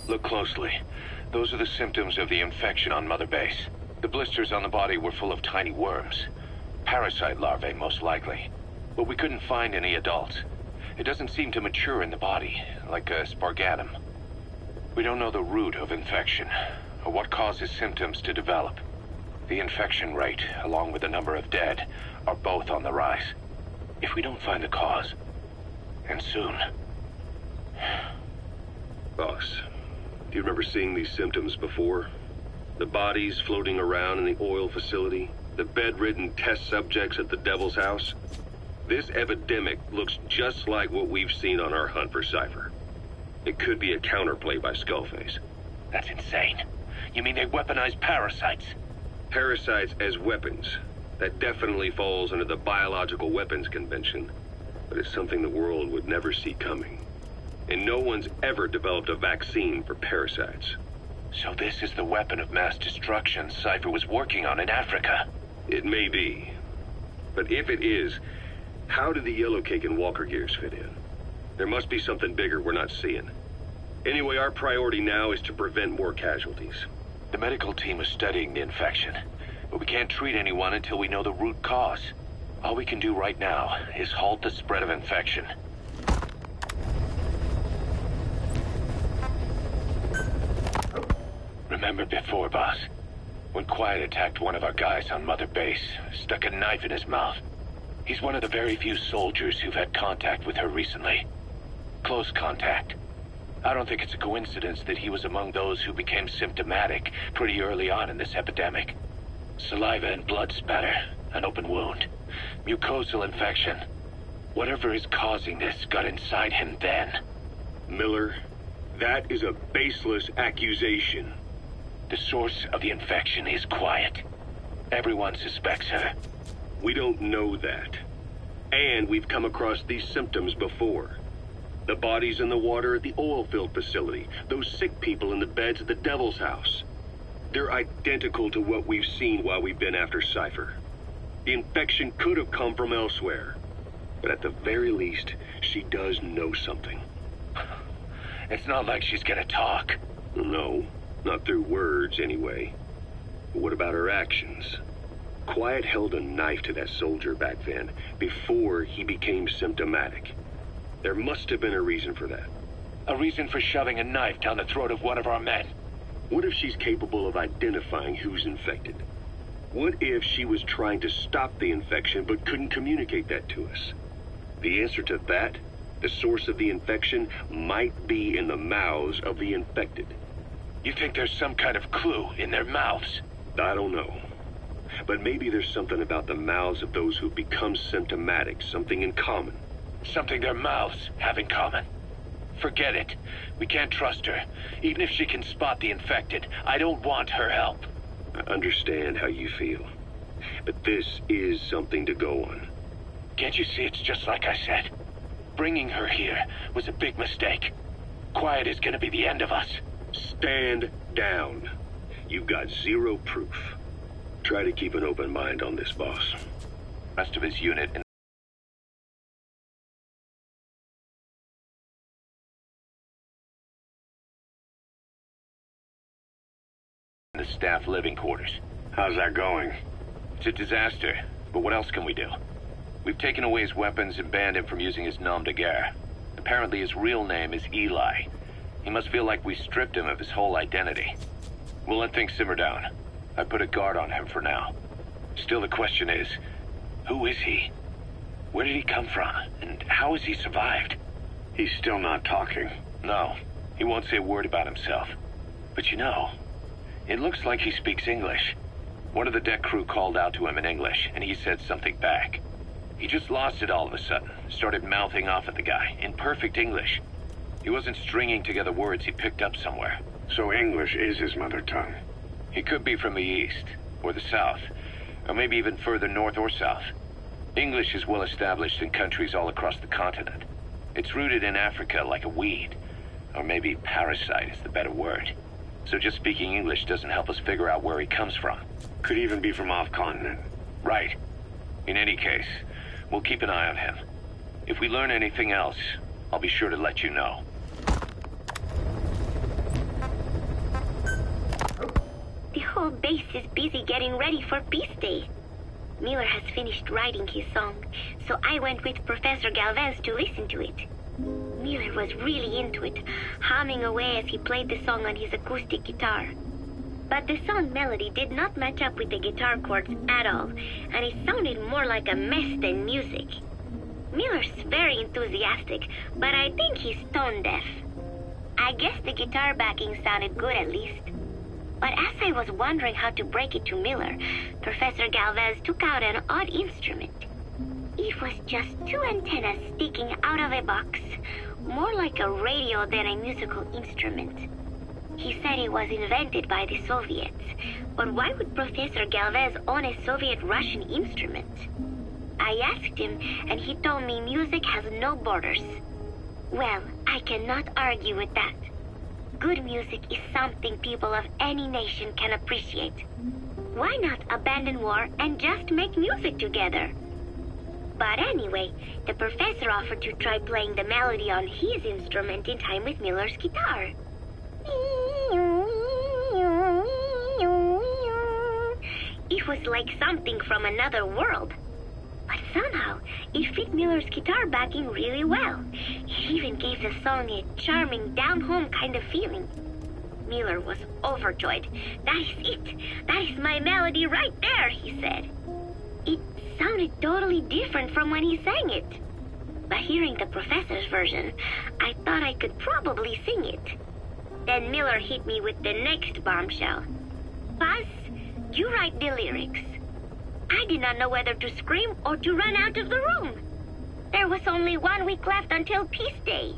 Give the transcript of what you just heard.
Look closely. Those are the symptoms of the infection on Mother Base. The blisters on the body were full of tiny worms. Parasite larvae, most likely. But we couldn't find any adults. It doesn't seem to mature in the body, like a spargatum. We don't know the root of infection, or what causes symptoms to develop. The infection rate, along with the number of dead, are both on the rise. If we don't find the cause, and soon... Boss, do you remember seeing these symptoms before? The bodies floating around in the oil facility, the bedridden test subjects at the Devil's House? This epidemic looks just like what we've seen on our hunt for Cypher. It could be a counterplay by Skullface. That's insane. You mean they weaponize parasites? Parasites as weapons. That definitely falls under the Biological Weapons Convention, but it's something the world would never see coming. And no one's ever developed a vaccine for parasites. So this is the weapon of mass destruction Cypher was working on in Africa? It may be. But if it is, how did the Yellow Cake and Walker Gears fit in? There must be something bigger we're not seeing. Anyway, our priority now is to prevent more casualties. The medical team is studying the infection, but we can't treat anyone until we know the root cause. All we can do right now is halt the spread of infection. Remember before, boss? When Quiet attacked one of our guys on Mother Base, stuck a knife in his mouth. He's one of the very few soldiers who've had contact with her recently. Close contact. I don't think it's a coincidence that he was among those who became symptomatic pretty early on in this epidemic. Saliva and blood spatter, an open wound, mucosal infection. Whatever is causing this got inside him then. Miller, that is a baseless accusation. The source of the infection is Quiet. Everyone suspects her. We don't know that. And we've come across these symptoms before. The bodies in the water at the oil-filled facility, those sick people in the beds at the Devil's House. They're identical to what we've seen while we've been after Cypher. The infection could have come from elsewhere. But at the very least, she does know something. It's not like she's gonna talk. No, not through words anyway. But what about her actions? Quiet held a knife to that soldier back then, before he became symptomatic. There must have been a reason for that. A reason for shoving a knife down the throat of one of our men. What if she's capable of identifying who's infected? What if she was trying to stop the infection but couldn't communicate that to us? The answer to that, the source of the infection, might be in the mouths of the infected. You think there's some kind of clue in their mouths? I don't know. But maybe there's something about the mouths of those who've become symptomatic, something in common. Something their mouths have in common. Forget it. We can't trust her. Even if she can spot the infected, I don't want her help. I understand how you feel. But this is something to go on. Can't you see it's just like I said? Bringing her here was a big mistake. Quiet is gonna be the end of us. Stand down. You've got zero proof. Try to keep an open mind on this, boss. Rest of his unit in the staff living quarters. How's that going? It's a disaster, but what else can we do? We've taken away his weapons and banned him from using his nom de guerre. Apparently his real name is Eli. He must feel like we stripped him of his whole identity. We'll let things simmer down. I put a guard on him for now. Still, the question is, who is he? Where did he come from? And how has he survived? He's still not talking. No, he won't say a word about himself. But you know, it looks like he speaks English. One of the deck crew called out to him in English, and he said something back. He just lost it all of a sudden, started mouthing off at the guy, in perfect English. He wasn't stringing together words he picked up somewhere. So English is his mother tongue? He could be from the east, or the south, or maybe even further north or south. English is well established in countries all across the continent. It's rooted in Africa like a weed, or maybe parasite is the better word. So just speaking English doesn't help us figure out where he comes from. Could even be from off-continent. Right. In any case, we'll keep an eye on him. If we learn anything else, I'll be sure to let you know. whole base is busy getting ready for Peace Day. Miller has finished writing his song, so I went with Professor Galvez to listen to it. Miller was really into it, humming away as he played the song on his acoustic guitar. But the song melody did not match up with the guitar chords at all, and it sounded more like a mess than music. Miller's very enthusiastic, but I think he's tone deaf. I guess the guitar backing sounded good at least. But as I was wondering how to break it to Miller, Professor Galvez took out an odd instrument. It was just two antennas sticking out of a box, more like a radio than a musical instrument. He said it was invented by the Soviets, but why would Professor Galvez own a Soviet-Russian instrument? I asked him, and he told me music has no borders. Well, I cannot argue with that. Good music is something people of any nation can appreciate. Why not abandon war and just make music together? But anyway, the professor offered to try playing the melody on his instrument in time with Miller's guitar. It was like something from another world. But somehow, it fit Miller's guitar backing really well. It even gave the song a charming, down-home kind of feeling. Miller was overjoyed. "That is it! That is my melody right there," he said. It sounded totally different from when he sang it. But hearing the professor's version, I thought I could probably sing it. Then Miller hit me with the next bombshell. "Buzz, you write the lyrics." I did not know whether to scream or to run out of the room. There was only 1 week left until Peace Day.